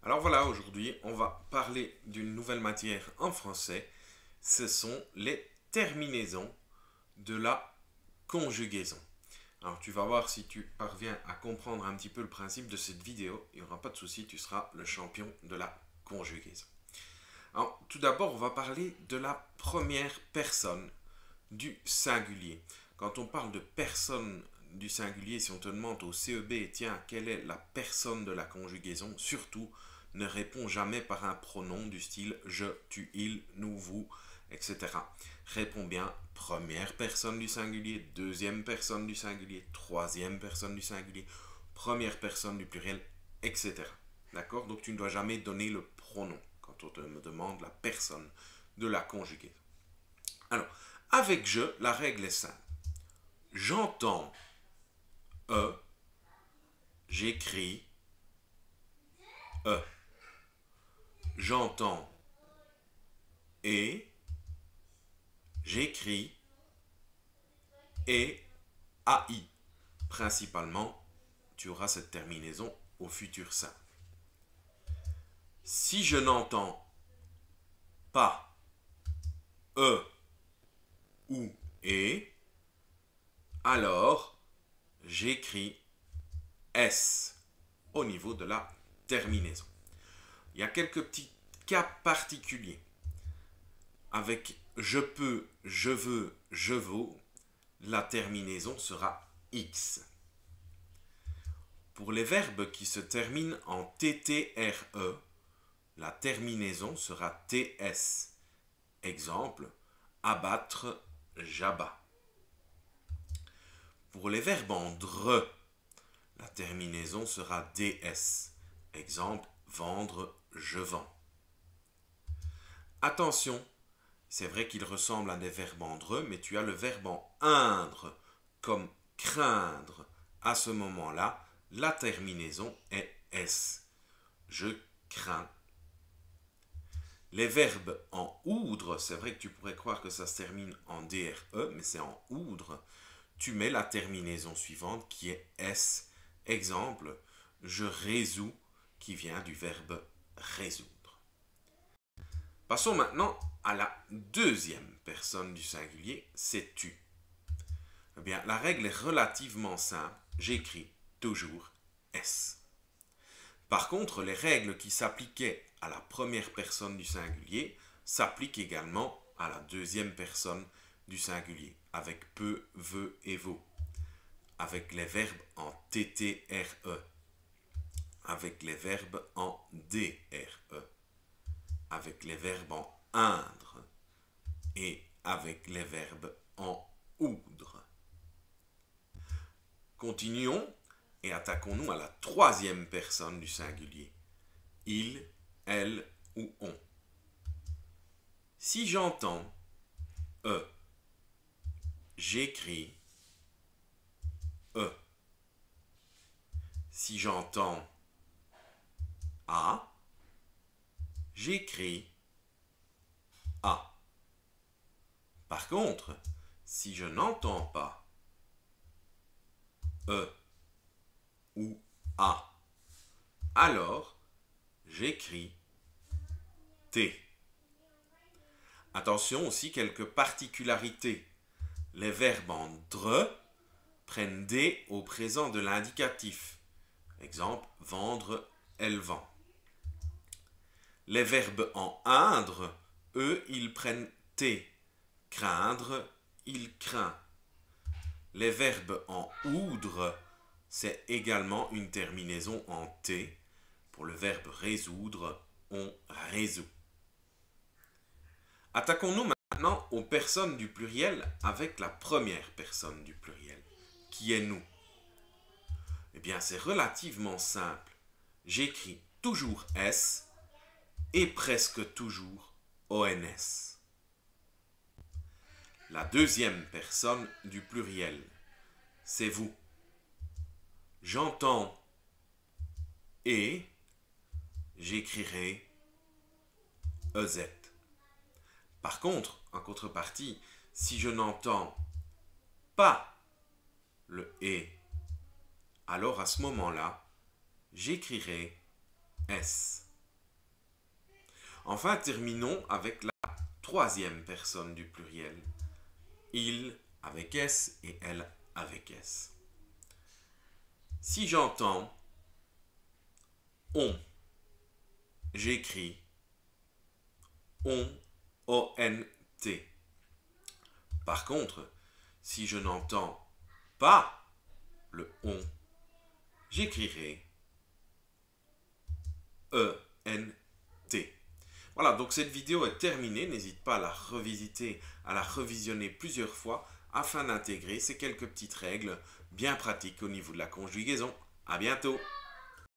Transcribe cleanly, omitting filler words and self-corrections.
Alors voilà, aujourd'hui, on va parler d'une nouvelle matière en français. Ce sont les terminaisons de la conjugaison. Alors tu vas voir si tu parviens à comprendre un petit peu le principe de cette vidéo. Il n'y aura pas de souci, tu seras le champion de la conjugaison. Alors tout d'abord, on va parler de la première personne du singulier. Quand on parle de personne du singulier, si on te demande au CEB, tiens, quelle est la personne de la conjugaison, surtout, ne réponds jamais par un pronom du style je, tu, il, nous, vous, etc. Réponds bien première personne du singulier, deuxième personne du singulier, troisième personne du singulier, première personne du pluriel, etc. D'accord? Donc tu ne dois jamais donner le pronom quand on te demande la personne de la conjugaison. Alors, avec je, la règle est simple. J'entends E, j'écris E. J'entends et, j'écris et AI. Principalement, tu auras cette terminaison au futur simple. Si je n'entends pas E ou et, alors j'écris S au niveau de la terminaison. Il y a quelques petits cas particuliers. Avec je peux, je veux, je vaux, la terminaison sera X. Pour les verbes qui se terminent en TTRE, la terminaison sera TS. Exemple, abattre, j'abats. Pour les verbes en DRE, la terminaison sera DS. Exemple, vendre, je vends. Attention, c'est vrai qu'il ressemble à des verbes en DRE, mais tu as le verbe en indre, comme craindre. À ce moment-là, la terminaison est S. Je crains. Les verbes en oudre, c'est vrai que tu pourrais croire que ça se termine en DRE, mais c'est en oudre. Tu mets la terminaison suivante qui est S. Exemple, je résous, qui vient du verbe résoudre. Passons maintenant à la deuxième personne du singulier, c'est tu. Eh bien, la règle est relativement simple. J'écris toujours S. Par contre, les règles qui s'appliquaient à la première personne du singulier s'appliquent également à la deuxième personne du singulier, avec peut, veut et vaut, avec les verbes en TTRE, avec les verbes en DRE, avec les verbes en indre et avec les verbes en oudre. Continuons et attaquons-nous à la troisième personne du singulier. Il, elle ou on. Si j'entends E, j'écris E. Si j'entends A, j'écris A. Par contre, si je n'entends pas E ou A, alors j'écris T. Attention aussi, quelques particularités. Les verbes en DRE prennent D au présent de l'indicatif. Exemple, vendre, elle vend. Les verbes en indre, eux, ils prennent T. Craindre, il craint. Les verbes en oudre, c'est également une terminaison en T. Pour le verbe résoudre, on résout. Attaquons-nous maintenant aux personnes du pluriel avec la première personne du pluriel, qui est nous. Eh bien, c'est relativement simple. J'écris toujours S et presque toujours ONS. La deuxième personne du pluriel, c'est vous. J'entends et j'écrirai EZ. Par contre, en contrepartie, si je n'entends pas le et, alors à ce moment-là, j'écrirai S. Enfin, terminons avec la troisième personne du pluriel. Il avec S et elle avec S. Si j'entends on, j'écris on, O-N-T. Par contre, si je n'entends pas le on, j'écrirai E-N-T. Voilà, donc cette vidéo est terminée. N'hésite pas à la revisiter, à la revisionner plusieurs fois afin d'intégrer ces quelques petites règles bien pratiques au niveau de la conjugaison. À bientôt!